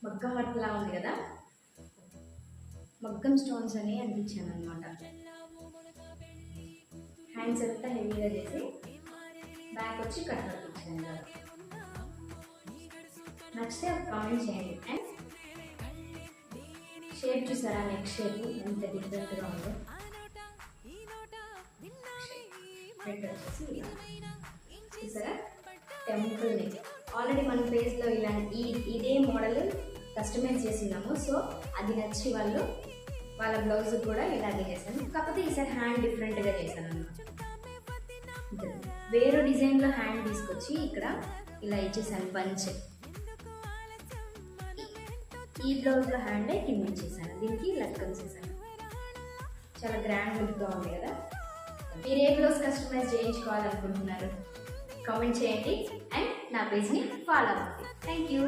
మగ్గం వర్క్లా ఉంది కదా, మగ్గం స్టోన్స్ అని అనిపించాను అనమాట. హ్యాండ్స్ అంతా హెవీగా చేసి బ్యాక్ వచ్చి కట్ వర్క్ ఇచ్చాను కదా. నచ్చితే ఒక కామెంట్ చేయండి. అండ్ షేప్ చూసారా, నెక్ షేప్ ఎంత డిఫరెంట్గా ఉందో. హెడ్ వచ్చేసి చూసారా టెంపుల్ నెక్. ఆల్రెడీ మన పేజ్లో ఇదే మోడల్ కస్టమైజ్ చేస్తున్నాము. సో అది నచ్చి వాళ్ళ బ్లౌజ్ కూడా ఇలాగే చేశాను. కాకపోతే ఈసారి హ్యాండ్ డిఫరెంట్గా చేశాను అన్నమాట. వేరే డిజైన్లో హ్యాండ్ తీసుకొచ్చి ఇక్కడ ఇలా ఇచ్చేసాను బంచ్. ఈ బ్లౌజ్లో హ్యాండే కింద ఇచ్చేసాను, దీనికి లక్కలు చేశాను. చాలా గ్రాండ్ లుక్గా ఉంది కదా. మీరు ఏ బ్లౌజ్ కస్టమైజ్ చేయించుకోవాలనుకుంటున్నారు కామెంట్ చేయండి. అండ్ నా పేజ్ని ఫాలో అవ్వండి. Thank you.